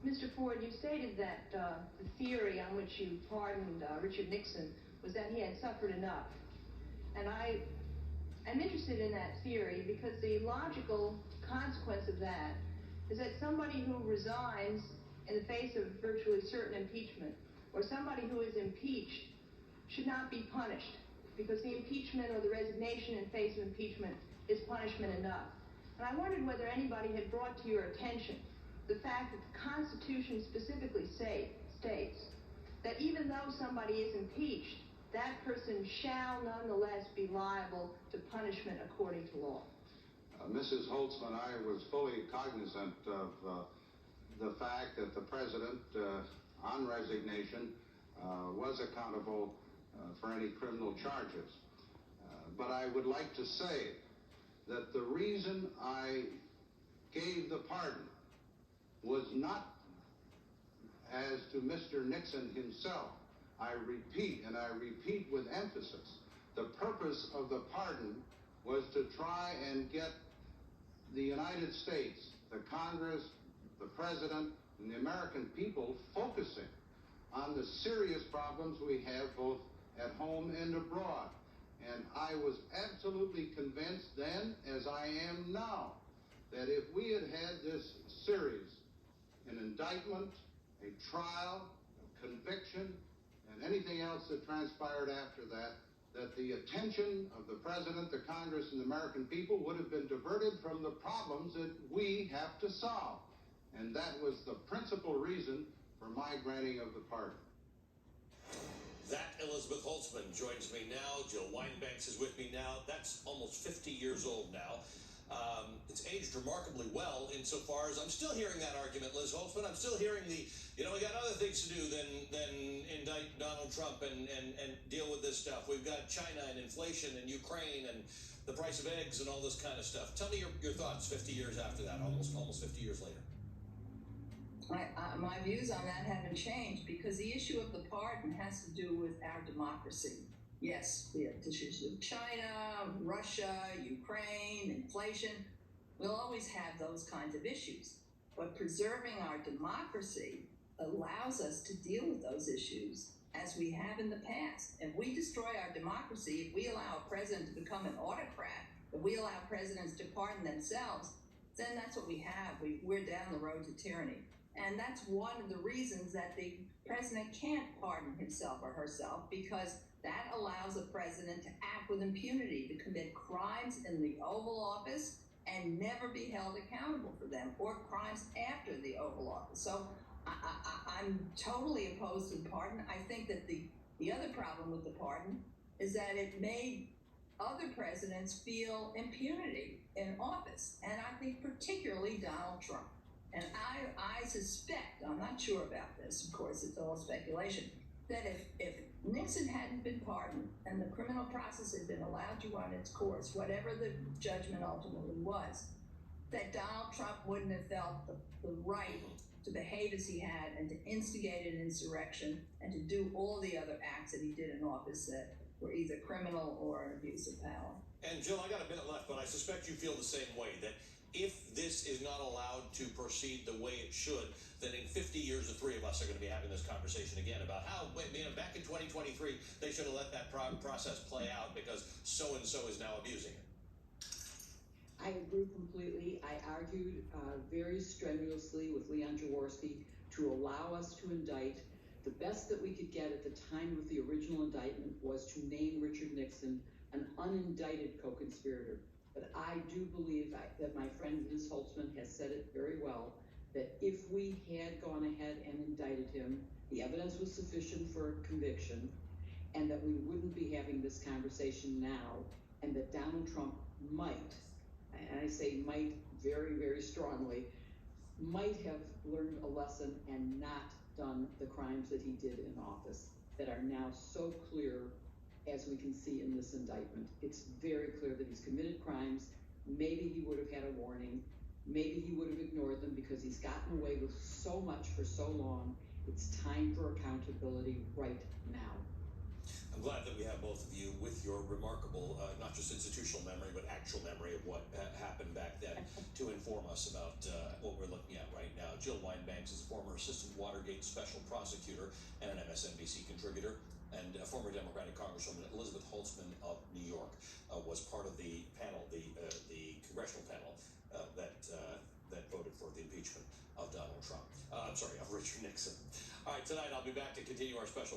Mr. Ford, you stated that the theory on which you pardoned Richard Nixon was that he had suffered enough. And I'm interested in that theory because the logical consequence of that is that somebody who resigns in the face of virtually certain impeachment, or somebody who is impeached, should not be punished, because the impeachment or the resignation in face of impeachment is punishment enough. And I wondered whether anybody had brought to your attention the fact that the Constitution specifically states that even though somebody is impeached, that person shall nonetheless be liable to punishment according to law. Mrs. Holtzman, I was fully cognizant of the fact that the president, on resignation, was accountable for any criminal charges. But I would like to say that the reason I gave the pardon was not as to Mr. Nixon himself. I repeat, and I repeat with emphasis, the purpose of the pardon was to try and get the United States, the Congress, the President, and the American people focusing on the serious problems we have both at home and abroad. And I was absolutely convinced then, as I am now, that if we had had this series, an indictment, a trial, a conviction, and anything else that transpired after that, that the attention of the President, the Congress, and the American people would have been diverted from the problems that we have to solve. And that was the principal reason for my granting of the pardon. That Elizabeth Holtzman joins me now. Jill Wine-Banks is with me now. That's almost 50 years old now. It's aged remarkably well insofar as I'm still hearing that argument, Liz Holtzman. I'm still hearing we got other things to do than indict Donald Trump and deal with this stuff. We've got China and inflation and Ukraine and the price of eggs and all this kind of stuff. Tell me your thoughts 50 years after that, almost 50 years later. My views on that haven't changed because the issue of the pardon has to do with our democracy. Yes, we have issues with China, Russia, Ukraine, inflation. We'll always have those kinds of issues. But preserving our democracy allows us to deal with those issues as we have in the past. If we destroy our democracy, if we allow a president to become an autocrat, if we allow presidents to pardon themselves, then that's what we have. We're down the road to tyranny. And that's one of the reasons that the president can't pardon himself or herself, because that allows a president to act with impunity, to commit crimes in the Oval Office and never be held accountable for them, or crimes after the Oval Office. So I'm totally opposed to the pardon. I think that the other problem with the pardon is that it made other presidents feel impunity in office, and I think particularly Donald Trump. And I suspect, I'm not sure about this, of course, it's all speculation, that if Nixon hadn't been pardoned and the criminal process had been allowed to run its course, whatever the judgment ultimately was, that Donald Trump wouldn't have felt the right to behave as he had and to instigate an insurrection and to do all the other acts that he did in office that were either criminal or an abuse of power. And Jill, I got a minute left, but I suspect you feel the same way, that if this is not allowed to proceed the way it should, then in 50 years, the three of us are going to be having this conversation again about how, back in 2023, they should have let that process play out because so-and-so is now abusing it. I agree completely. I argued very strenuously with Leon Jaworski to allow us to indict. The best that we could get at the time of the original indictment was to name Richard Nixon an unindicted co-conspirator. But I do believe that my friend Liz Holtzman has said it very well, that if we had gone ahead and indicted him, the evidence was sufficient for conviction, and that we wouldn't be having this conversation now, and that Donald Trump might, and I say might very, very strongly, might have learned a lesson and not done the crimes that he did in office that are now so clear, as we can see in this indictment. It's very clear that he's committed crimes. Maybe he would have had a warning. Maybe he would have ignored them because he's gotten away with so much for so long. It's time for accountability right now. I'm glad that we have both of you with your remarkable, not just institutional memory, but actual memory of what happened back then to inform us about what we're looking at right now. Jill Wine-Banks. Banks is a former assistant Watergate special prosecutor and an MSNBC contributor. And former Democratic Congresswoman Elizabeth Holtzman of New York was part of the panel, the congressional panel that voted for the impeachment of Donald Trump. Of Richard Nixon. All right, tonight I'll be back to continue our special